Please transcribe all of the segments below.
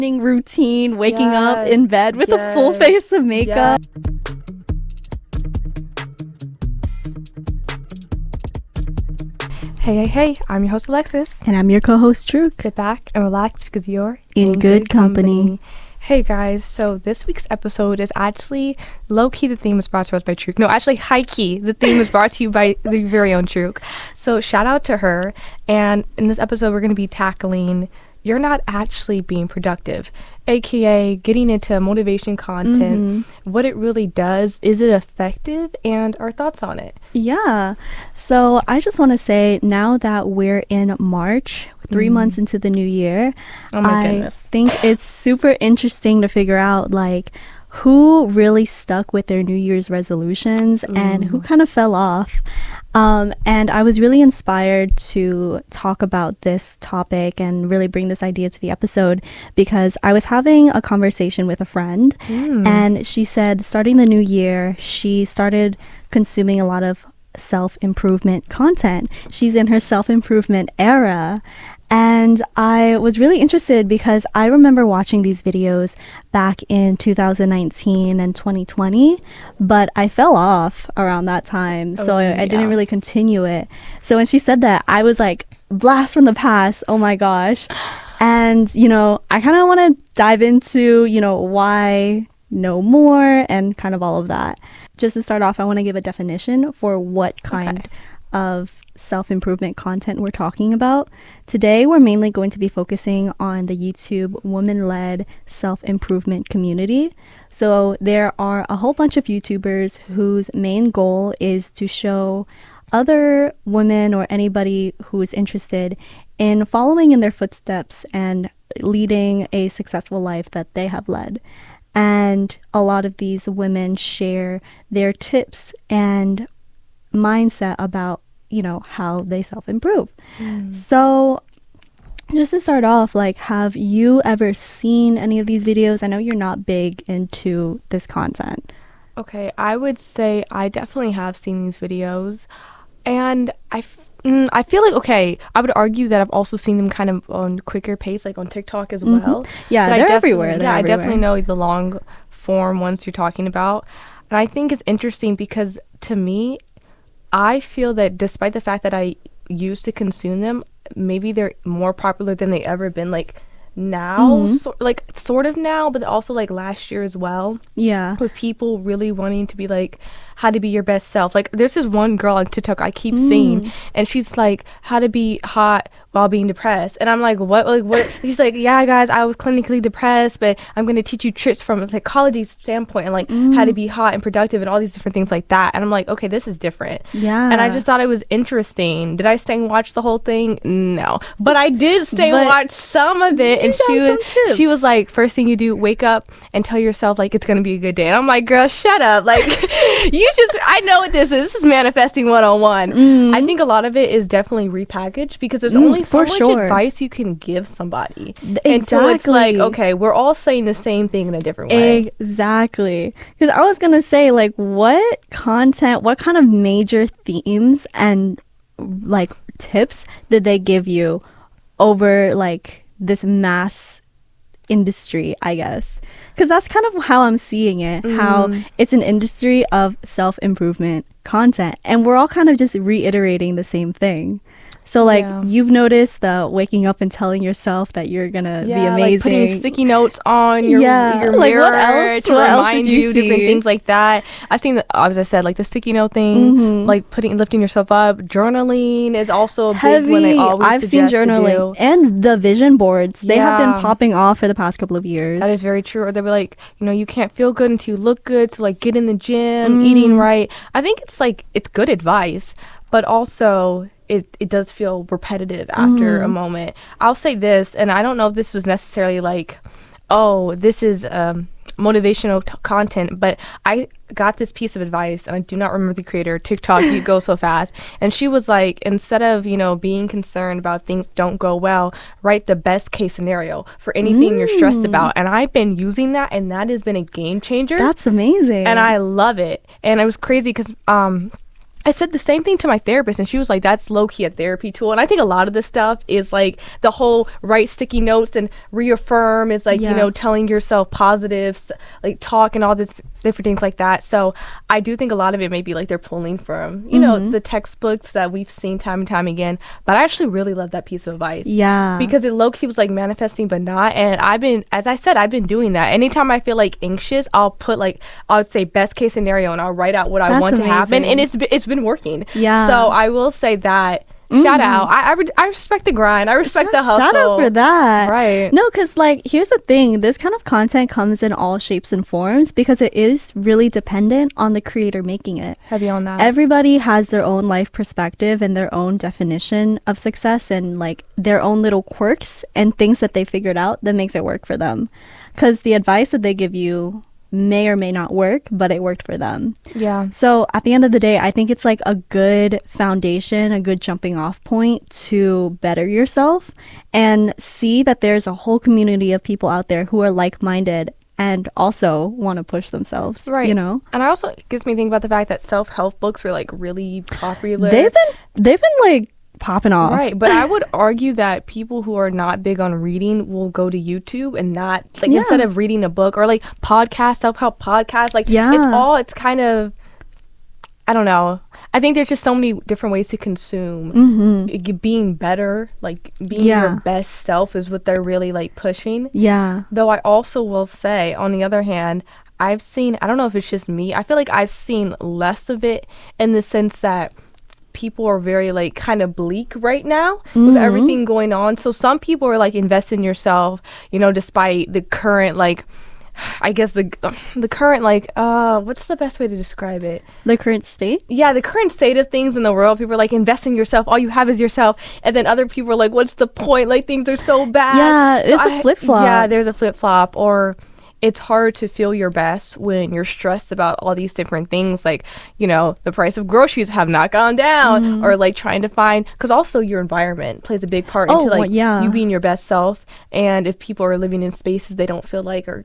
routine, waking up in bed with a full face of makeup. Hey, I'm your host Alexis. And I'm your co-host Truth. Sit back and relax because you're in good company. Hey guys, so this week's episode is actually low-key the theme is brought to us by Truk. No, actually high-key the theme is brought to you by the very own Truk. So shout out to her. And in this episode we're going to be tackling you're not actually being productive, aka getting into motivation content, what it really does, is it effective, and our thoughts on it. Yeah, so I just want to say, now that we're in March, 3 months into the new year, I think it's super interesting to figure out like who really stuck with their New Year's resolutions and who kind of fell off. And I was really inspired to talk about this topic and really bring this idea to the episode because I was having a conversation with a friend and she said starting the new year, she started consuming a lot of self-improvement content. She's in her self-improvement era. And I was really interested because I remember watching these videos back in 2019 and 2020, but I fell off around that time. So I didn't really continue it. So when she said that, I was like, blast from the past. Oh my gosh. And, you know, I kind of want to dive into, you know, why no more and kind of all of that. Just to start off, I want to give a definition for what kind of self-improvement content we're talking about. Today, we're mainly going to be focusing on the YouTube woman-led self-improvement community. So there are a whole bunch of YouTubers whose main goal is to show other women or anybody who is interested in following in their footsteps and leading a successful life that they have led. And a lot of these women share their tips and mindset about, you know, how they self-improve. So just to start off, like, have you ever seen any of these videos? I know you're not big into this content. Okay, I would say I definitely have seen these videos, and I feel like, okay, I would argue that I've also seen them kind of on quicker pace, like on TikTok as well. Yeah, but they're everywhere. I definitely know the long form ones you're talking about. And I think it's interesting because to me, I feel that despite the fact that I used to consume them, maybe they're more popular than they ever been, like now, sort of now, but also like last year as well. Yeah. With people really wanting to be like, how to be your best self. Like there's this one girl on TikTok I keep seeing, and she's like, how to be hot while being depressed. And I'm like, what? Like what? She's like, yeah, guys, I was clinically depressed, but I'm going to teach you tricks from a psychology standpoint and like how to be hot and productive and all these different things like that. And I'm like, okay, this is different. Yeah. And I just thought it was interesting. Did I stay and watch the whole thing? No. But I did stay and watch some of it. And she was like, first thing you do, wake up and tell yourself like it's going to be a good day. And I'm like, girl, shut up. Like I know what this is. This is manifesting 101. I think a lot of it is definitely repackaged because there's only so much advice you can give somebody. Exactly. And so it's like, okay, we're all saying the same thing in a different way. Exactly. Because I was going to say, like, what kind of major themes and like tips did they give you over like this mass industry, I guess? Because that's kind of how I'm seeing it, how it's an industry of self-improvement content, and we're all kind of just reiterating the same thing. So like you've noticed the waking up and telling yourself that you're gonna be amazing, like putting sticky notes on your like mirror to remind you different things like that. I've seen as I said, like the sticky note thing, like lifting yourself up. Journaling is also a big one. I've seen journaling and the vision boards. They have been popping off for the past couple of years. That is very true. Or they were like, you know, you can't feel good until you look good. So like get in the gym, eating right. I think it's good advice, but also it does feel repetitive after a moment. I'll say this, and I don't know if this was necessarily like, oh, this is motivational content, but I got this piece of advice, and I do not remember the creator. TikTok, you go so fast. And she was like, instead of, you know, being concerned about things don't go well, write the best case scenario for anything you're stressed about. And I've been using that, and that has been a game changer. That's amazing. And I love it. And it was crazy because I said the same thing to my therapist, and she was like, that's low-key a therapy tool. And I think a lot of this stuff is like the whole write sticky notes and reaffirm is like, you know, telling yourself positives, like talk and all this different things like that. So I do think a lot of it may be like they're pulling from, you know, the textbooks that we've seen time and time again. But I actually really love that piece of advice. Yeah. Because it low-key was like manifesting but not. And I've been, as I said, I've been doing that. Anytime I feel like anxious, I'll put like, I would say best case scenario, and I'll write out what I want to happen. And it's been working. Yeah. So I will say that. Shout out. I respect the grind. I respect the hustle. Shout out for that. Right. No, because like here's the thing. This kind of content comes in all shapes and forms because it is really dependent on the creator making it. Heavy on that. Everybody has their own life perspective and their own definition of success and like their own little quirks and things that they figured out that makes it work for them. Because the advice that they give you may or may not work, but it worked for them. Yeah. So at the end of the day, I think it's like a good foundation, a good jumping off point to better yourself and see that there's a whole community of people out there who are like-minded and also want to push themselves. Right. You know? And also it gives me think about the fact that self-help books were like really popular. They've been like popping off. Right, but I would argue that people who are not big on reading will go to YouTube and not like instead of reading a book or like podcasts, self-help podcasts, like it's kind of, I don't know. I think there's just so many different ways to consume. Being better, like being your best self is what they're really like pushing. Yeah. Though I also will say, on the other hand, I've seen, I don't know if it's just me, I feel like I've seen less of it in the sense that people are very like kind of bleak right now with everything going on. So some people are like invest in yourself, you know, despite the current like, I guess the current like what's the best way to describe it? The current state? Yeah, the current state of things in the world. People are like, invest in yourself. All you have is yourself. And then other people are like, what's the point? Like things are so bad. Yeah, so it's a flip flop. Yeah, there's a flip flop. Or it's hard to feel your best when you're stressed about all these different things, like, you know, the price of groceries have not gone down, or like trying to find, because also your environment plays a big part into like you being your best self. And if people are living in spaces they don't feel like are,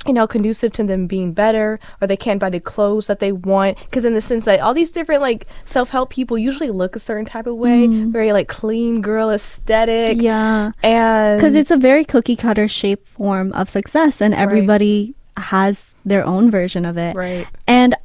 you know, conducive to them being better, or they can't buy the clothes that they want, because in the sense that all these different like self-help people usually look a certain type of way, very like clean girl aesthetic, and because it's a very cookie cutter shape form of success, and everybody has their own version of it, and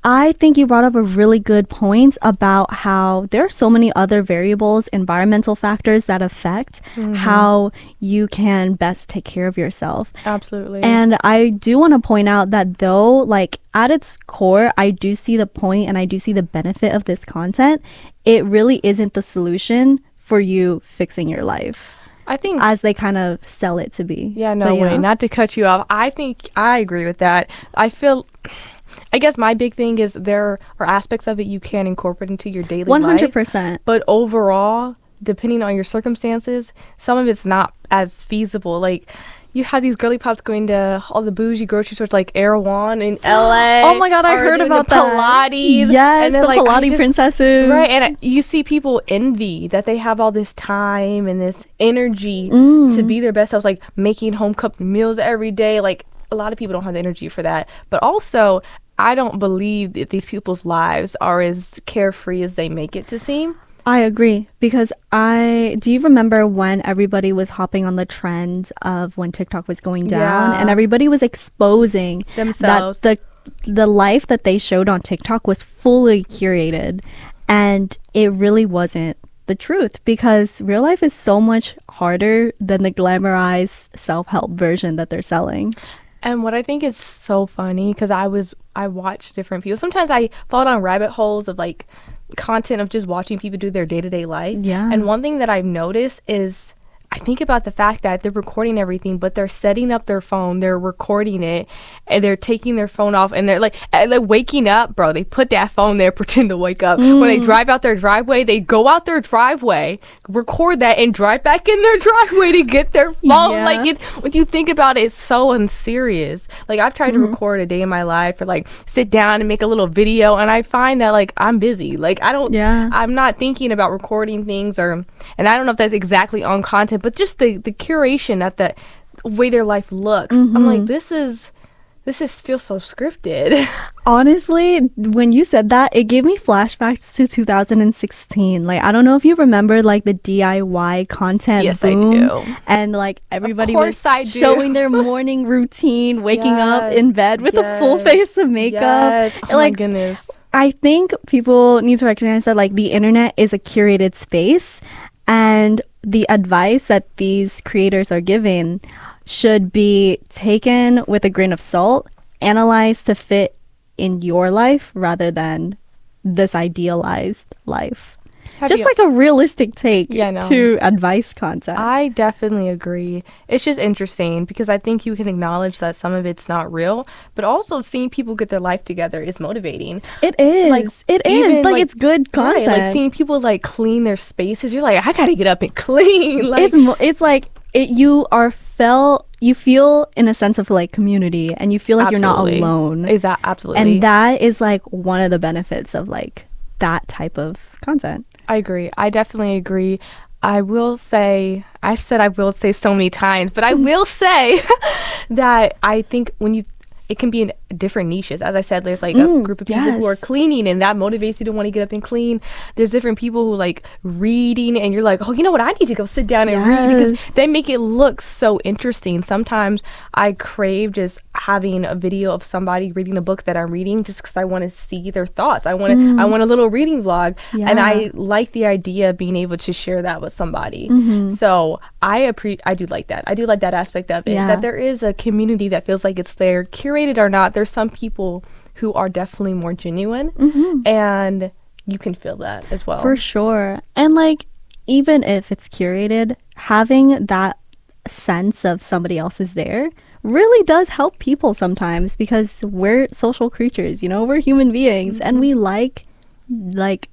I think you brought up a really good point about how there are so many other variables, environmental factors that affect how you can best take care of yourself. Absolutely. And I do want to point out that though, like at its core, I do see the point and I do see the benefit of this content. It really isn't the solution for you fixing your life, I think, as they kind of sell it to be. Yeah, no way. Not to cut you off. I think I agree with that. I guess my big thing is there are aspects of it you can incorporate into your daily 100%. life. But overall, depending on your circumstances, some of it's not as feasible. Like, you have these girly pops going to all the bougie grocery stores like Erewhon in LA. Oh my God, I heard about that. Pilates. Yes, and the like, Pilates princesses. Right, and you see people envy that they have all this time and this energy to be their best selves, like making home-cooked meals every day. Like, a lot of people don't have the energy for that. But also, I don't believe that these people's lives are as carefree as they make it to seem. I agree, because do you remember when everybody was hopping on the trend of when TikTok was going down and everybody was exposing themselves, that the life that they showed on TikTok was fully curated, and it really wasn't the truth, because real life is so much harder than the glamorized self-help version that they're selling. And what I think is so funny, because I watch different people. Sometimes I fall down rabbit holes of like content of just watching people do their day-to-day life. Yeah. And one thing that I've noticed is I think about the fact that they're recording everything, but they're setting up their phone, they're recording it, and they're taking their phone off, and they're like waking up, bro. They put that phone there, pretend to wake up. When they drive out their driveway, they go out their driveway, record that, and drive back in their driveway to get their phone. Yeah. Like, when you think about it, it's so unserious. Like, I've tried to record a day in my life, or like sit down and make a little video, and I find that like I'm busy. Like, I'm not thinking about recording things, and I don't know if that's exactly on content, but just the curation at the way their life looks. I'm like, this is feels so scripted. Honestly, when you said that, it gave me flashbacks to 2016. Like, I don't know if you remember, like, the DIY content Yes, boom. I do. And, like, everybody Of was course I do. showing their morning routine, waking up Yes, in bed with a full yes, face of makeup. Yes. Oh Like, my goodness. I think people need to recognize that, like, the internet is a curated space, and the advice that these creators are giving should be taken with a grain of salt, analyzed to fit in your life rather than this idealized life. Just like a realistic take to advice content. I definitely agree. It's just interesting because I think you can acknowledge that some of it's not real, but also seeing people get their life together is motivating. It is. Like, it is. Like, it's good content. Right, like seeing people like clean their spaces. You're like, I gotta get up and clean. Like, it's like you feel in a sense of like community, and you feel like you're not alone. Is that absolutely? And that is like one of the benefits of like that type of content. I agree. I definitely agree. I will say, I've said I will say so many times, but I will say that I think it can be in different niches. As I said, there's like a group of people who are cleaning, and that motivates you to want to get up and clean. There's different people who like reading, and you're like, oh, you know what? I need to go sit down and read, because they make it look so interesting. Sometimes I crave just having a video of somebody reading a book that I'm reading, just because I want to see their thoughts. I want a little reading vlog, and I like the idea of being able to share that with somebody. So I do like that. I do like that aspect of it, that there is a community that feels like it's there, curated or not. There's some people who are definitely more genuine, and you can feel that as well. For sure. And like, even if it's curated, having that sense of somebody else is there really does help people sometimes, because we're social creatures, you know, we're human beings, and we like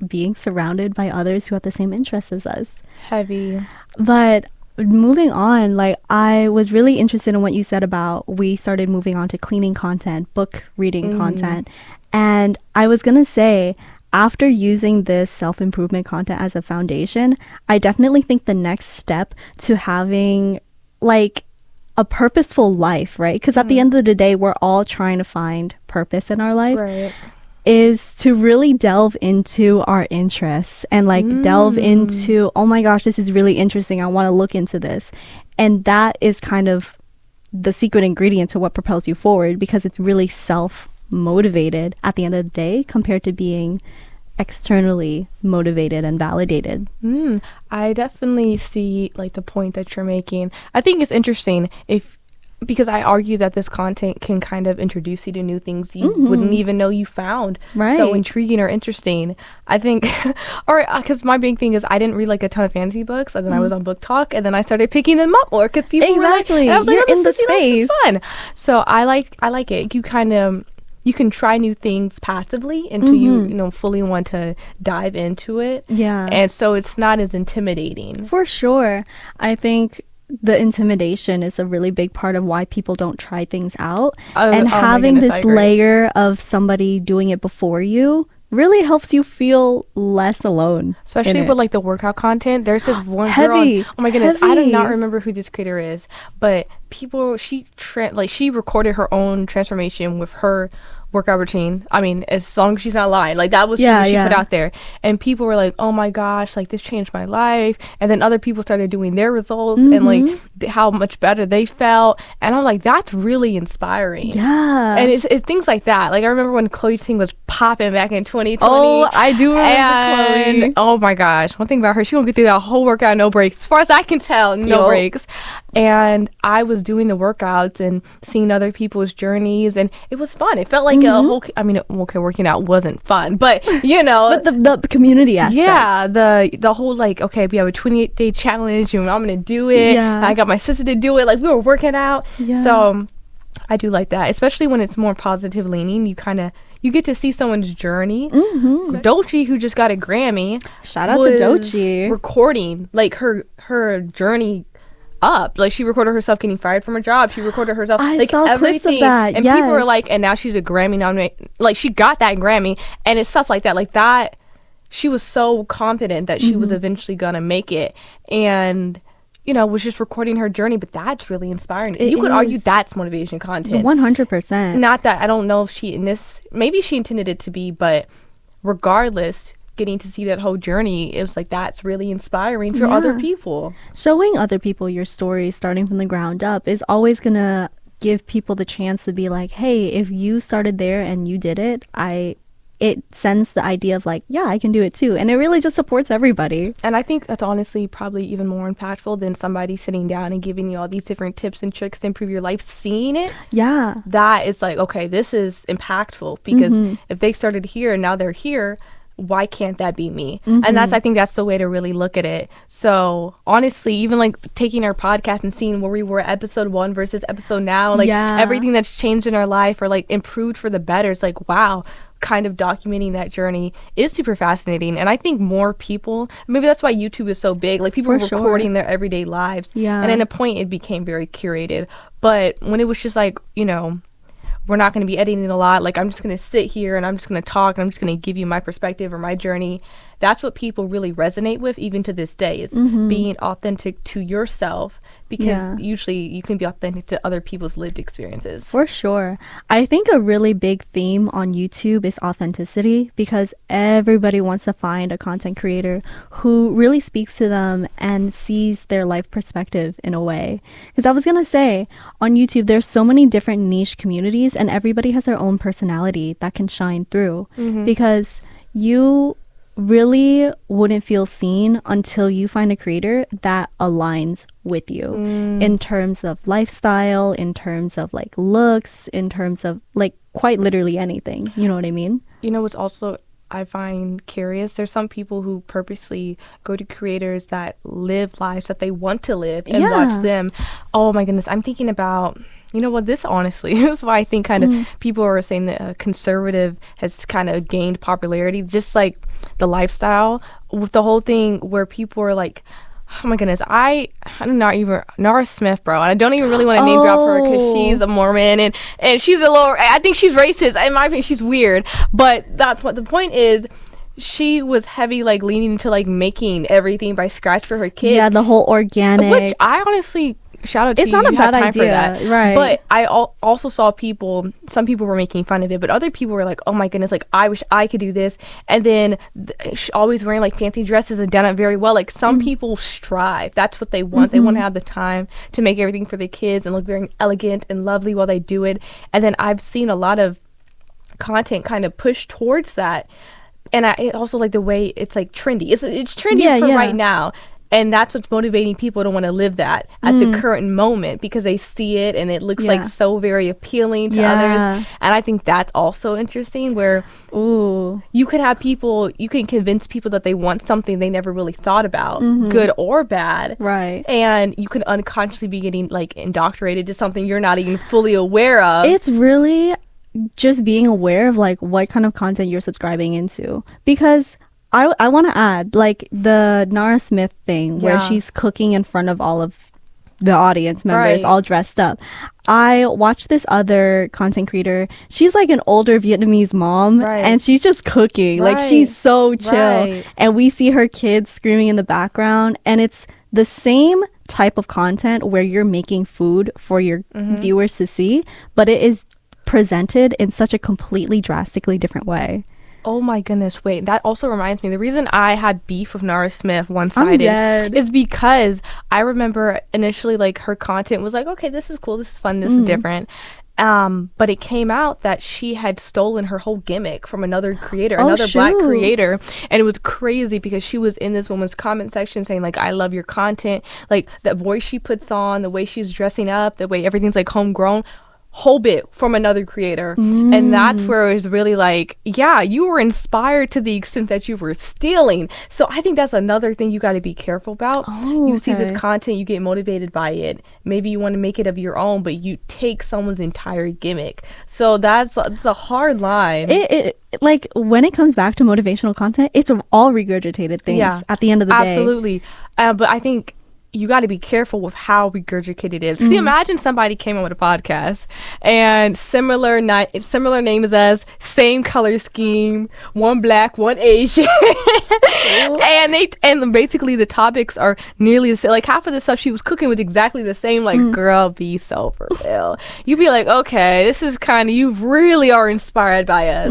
being surrounded by others who have the same interests as us. Heavy. But moving on, like, I was really interested in what you said about we started moving on to cleaning content, book reading content. And I was gonna say, after using this self-improvement content as a foundation, I definitely think the next step to having like a purposeful life, right? Because at the end of the day, we're all trying to find purpose in our life. Right. Is to really delve into our interests and like delve into, oh my gosh, this is really interesting, I want to look into this. And that is kind of the secret ingredient to what propels you forward, because it's really self-motivated at the end of the day compared to being externally motivated and validated. I definitely see like the point that you're making. I think it's interesting because I argue that this content can kind of introduce you to new things you wouldn't even know you found so intriguing or interesting. I think, or because my big thing is I didn't read like a ton of fantasy books, and then I was on Book Talk, and then I started picking them up more because people were like, and I was like, you're in the space. This is fun. So I like it. You can try new things passively until you fully want to dive into it. Yeah. And so it's not as intimidating. For sure. I think the intimidation is a really big part of why people don't try things out. And having this layer of somebody doing it before you really helps you feel less alone. Especially with like the workout content. There's this one girl oh my goodness, I do not remember who this creator is, but she recorded her own transformation with her workout routine. I mean, as long as she's not lying, like that was what she put out there, and people were like, oh my gosh, like this changed my life. And then other people started doing their results and like how much better they felt, and I'm like, that's really inspiring. And it's things like that. Like I remember when Chloe Ting was popping back in 2020. Oh, I do remember Chloe. Oh my gosh, one thing about her, she gonna get through that whole workout no breaks, as far as I can tell. No breaks. And I was doing the workouts and seeing other people's journeys, and it was fun. It felt like a whole, I mean, okay, working out wasn't fun, but you know. But the community aspect. Yeah, the whole like, okay, we have a 28-day challenge and I'm going to do it. Yeah. I got my sister to do it. Like we were working out. Yeah. So I do like that, especially when it's more positive leaning. You get to see someone's journey. Doechii, who just got a Grammy. Shout out to Doechii. Recording like her journey up. Like she recorded herself getting fired from her job. She recorded herself like saw everything. Clips of that. And people were like, and now she's a Grammy nominated. Like she got that Grammy, and it's stuff like that. Like that, she was so confident that she was eventually gonna make it. And was just recording her journey, but that's really inspiring. You could argue that's motivation content. 100%. Not that, I don't know if maybe she intended it to be, but regardless, getting to see that whole journey, it was like, that's really inspiring for other people. Showing other people your story starting from the ground up is always gonna give people the chance to be like, hey, if you started there and you did it, it sends the idea of like, yeah, I can do it too. And it really just supports everybody. And I think that's honestly probably even more impactful than somebody sitting down and giving you all these different tips and tricks to improve your life. Seeing it, that is like, okay, this is impactful, because if they started here and now they're here, why can't that be me? And I think that's the way to really look at it. So honestly, even like taking our podcast and seeing where we were at episode 1 versus episode now, like everything that's changed in our life or like improved for the better, it's like, wow, kind of documenting that journey is super fascinating. And I think more people, maybe that's why YouTube is so big, like people were recording their everyday lives, and at a point it became very curated. But when it was just like, we're not going to be editing a lot, like I'm just going to sit here and I'm just going to talk and I'm just going to give you my perspective or my journey, that's what people really resonate with even to this day, is being authentic to yourself, because usually you can be authentic to other people's lived experiences. For sure. I think a really big theme on YouTube is authenticity, because everybody wants to find a content creator who really speaks to them and sees their life perspective in a way. Because I was going to say, on YouTube, there's so many different niche communities and everybody has their own personality that can shine through, because you really wouldn't feel seen until you find a creator that aligns with you in terms of lifestyle, in terms of like looks, in terms of like quite literally anything. You know what I mean? What's also I find curious, there's some people who purposely go to creators that live lives that they want to live and watch them. Oh my goodness, I'm thinking about, this honestly is why I think kind of people are saying that conservative has kind of gained popularity, just like the lifestyle with the whole thing where people are like, oh my goodness, I'm not even Nara Smith, bro, and I don't even really want to name drop her because she's a Mormon and she's I think she's racist. In my opinion, she's weird, but the point is, she was heavy like leaning into like making everything by scratch for her kids. Yeah, the whole organic, which I honestly, shout out to you. It's not a bad idea, for that. Right? But I also saw some people were making fun of it, but other people were like, "Oh my goodness, like I wish I could do this." And then always wearing like fancy dresses and done it very well. Like some people strive. That's what they want. They want to have the time to make everything for their kids and look very elegant and lovely while they do it. And then I've seen a lot of content kind of push towards that. And I also like the way it's like trendy. It's trendy for right now. And that's what's motivating people to want to live that at the current moment, because they see it and it looks like so very appealing to others. And I think that's also interesting, where you could have people, you can convince people that they want something they never really thought about, good or bad. Right. And you can unconsciously be getting like indoctrinated to something you're not even fully aware of. It's really just being aware of like what kind of content you're subscribing into, because I want to add like the Nara Smith thing where she's cooking in front of all of the audience members all dressed up. I watched this other content creator. She's like an older Vietnamese mom and she's just cooking. Like she's so chill. And we see her kids screaming in the background, and it's the same type of content where you're making food for your viewers to see, but it is presented in such a completely drastically different way. Oh my goodness, wait, that also reminds me, the reason I had beef with Nara Smith one-sided is because I remember initially like her content was like, okay, this is cool, this is fun, this is different. But it came out that she had stolen her whole gimmick from another creator, Black creator. And it was crazy because she was in this woman's comment section saying like, I love your content, like that voice she puts on, the way she's dressing up, the way everything's like homegrown, whole bit from another creator. And that's where it was really like, yeah, you were inspired to the extent that you were stealing. So I think that's another thing you got to be careful about. You see this content, you get motivated by it, maybe you want to make it of your own, but you take someone's entire gimmick. So it's a hard line. It like when it comes back to motivational content, it's all regurgitated things at the end of the day. Absolutely. But I think you got to be careful with how regurgitated it is. See, imagine somebody came in with a podcast and similar name as us, same color scheme, one black, one Asian, and basically the topics are nearly the same. Like half of the stuff she was cooking was exactly the same. Like, girl, be so for real. You'd be like, okay, this is kind of, you really are inspired by us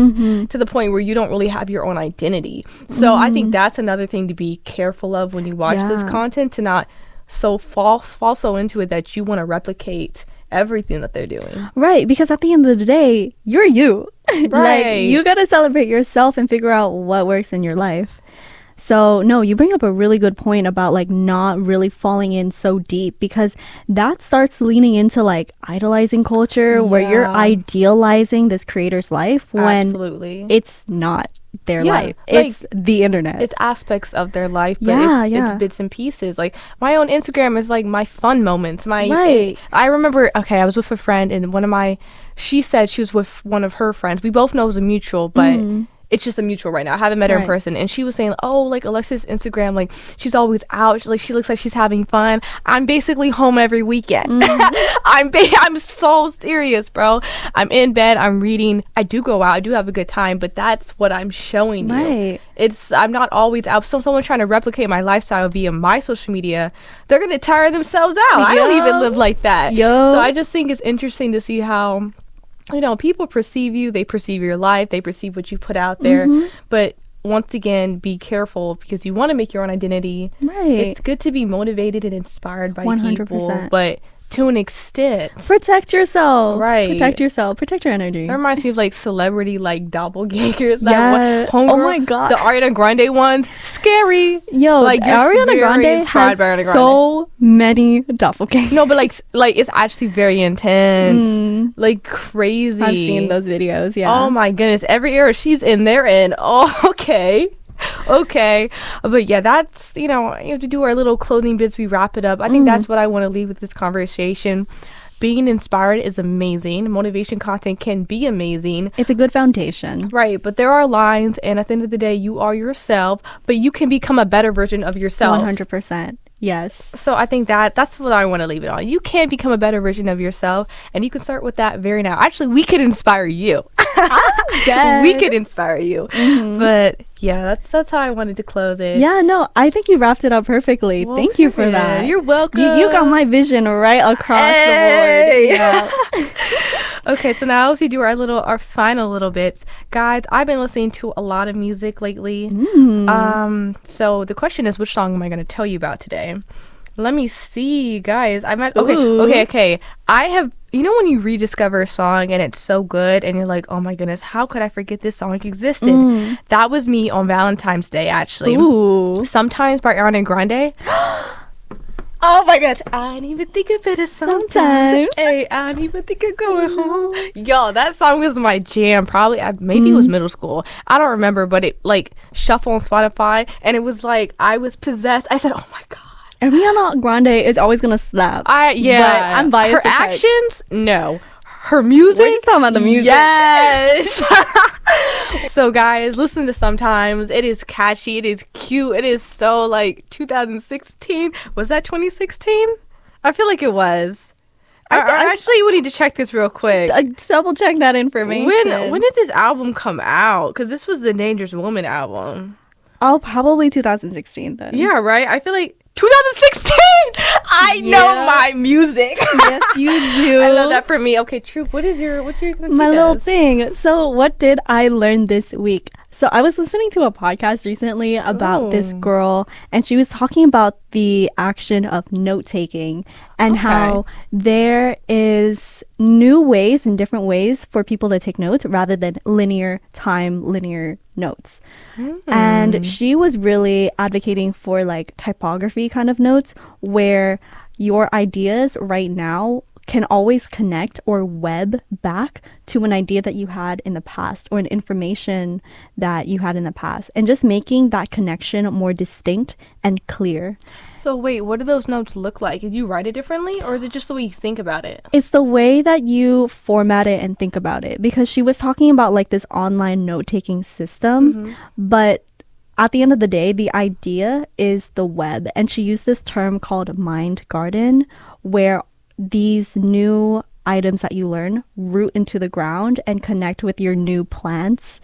to the point where you don't really have your own identity. So I think that's another thing to be careful of when you watch this content, to not fall so into it that you want to replicate everything that they're doing. Right, because at the end of the day, you're you. Right. Like, you got to celebrate yourself and figure out what works in your life. So, no, you bring up a really good point about like not really falling in so deep, because that starts leaning into like idolizing culture where you're idealizing this creator's life when it's not their life. It's like, the internet. It's aspects of their life, but it's bits and pieces. Like my own Instagram is like my fun moments. I remember, I was with a friend, and she said she was with one of her friends. We both know it was a mutual, but it's just a mutual right now. I haven't met her in person. And she was saying, oh, like Alexis' Instagram, like she's always out. She looks like she's having fun. I'm basically home every weekend. I'm so serious, bro. I'm in bed. I'm reading. I do go out. I do have a good time. But that's what I'm showing you. I'm not always out. So someone trying to replicate my lifestyle via my social media, they're going to tire themselves out. I don't even live like that. So I just think it's interesting to see how, people perceive you, they perceive your life, they perceive what you put out there. But once again, be careful, because you want to make your own identity. It's good to be motivated and inspired by 100%. People, but to an extent, protect yourself. Protect yourself. Protect your energy. That reminds me of like celebrity like doppelgangers. Oh my god, the Ariana Grande ones, scary. Like Ariana Grande has so many doppelgangers. No, but like it's actually very intense. Like crazy. I've seen those videos. Oh my goodness, every era she's in, they're in. But yeah, that's, you have to do our little clothing bits. We wrap it up. I think that's what I want to leave with this conversation. Being inspired is amazing. Motivation content can be amazing. It's a good foundation. Right, but there are lines, and at the end of the day, you are yourself, but you can become a better version of yourself. 100%. Yes. So I think that's what I want to leave it on. You can become a better version of yourself, and you can start with that very now. Actually, we could inspire you. We could inspire you. But yeah, that's how I wanted to close it. Yeah, no, I think you wrapped it up perfectly. Well, thank you for that. You're welcome. You got my vision right across the board. Yeah. Okay, so now as we do our final little bits, guys, I've been listening to a lot of music lately. So the question is, which song am I going to tell you about today? Let me see, guys. Okay. I have, when you rediscover a song and it's so good and you're like, oh my goodness, how could I forget this song existed? That was me on Valentine's Day, actually. Sometimes by Ariana Grande. Oh my gosh, I don't even think of it as sometimes. Hey, I don't even think of going home. Yo, that song was my jam. Probably, maybe it was middle school. I don't remember, but it like shuffle on Spotify, and it was like I was possessed. I said, oh my god. Ariana Grande is always gonna slap. But I'm biased. Her actions, no. Her music. We're just talking about the music. Yes. So guys, listen to Sometimes. It is catchy. It is cute. It is so like 2016. Was that 2016? I feel like it was. Actually, we need to check this real quick. Double check that information. When did this album come out? Because this was the Dangerous Woman album. Oh, probably 2016 then. Yeah, right? I feel like 2016. I know my music. Yes, you do. I love that for me. Okay, Troop, what's your my little thing? So what did I learn this week? So I was listening to a podcast recently about this girl, and she was talking about the action of note-taking and how there is new ways and different ways for people to take notes rather than linear notes. And she was really advocating for like typography kind of notes where your ideas right now can always connect or web back to an idea that you had in the past or an information that you had in the past, and just making that connection more distinct and clear. So wait, what do those notes look like? Did you write it differently, or is it just the way you think about it? It's the way that you format it and think about it, because she was talking about like this online note-taking system, but at the end of the day, the idea is the web. And she used this term called mind garden, where these new items that you learn root into the ground and connect with your new plants,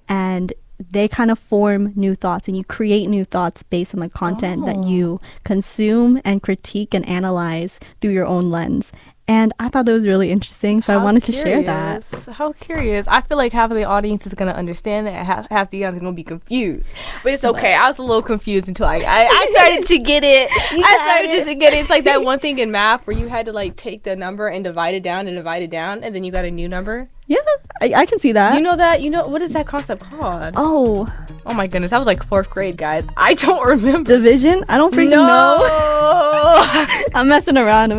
and they kind of form new thoughts, and you create new thoughts based on the content that you consume and critique and analyze through your own lens. And I thought that was really interesting, so I wanted to share that. How curious. I feel like half of the audience is going to understand that, half the audience is going to be confused. But it's okay. I was a little confused until I started to get it. It's like that one thing in math where you had to like take the number and divide it down, and then you got a new number. Yeah, I can see that. You know that? You know, what is that concept called? Oh my goodness. That was like 4th grade, guys. I don't remember. Division? I don't freaking know. I'm messing around.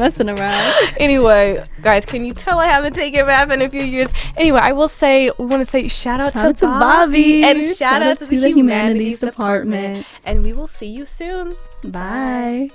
Anyway, guys, can you tell I haven't taken math in a few years? Anyway, I will say, we want to say shout out to Bobby. And shout out to the Humanities Department. And we will see you soon. Bye.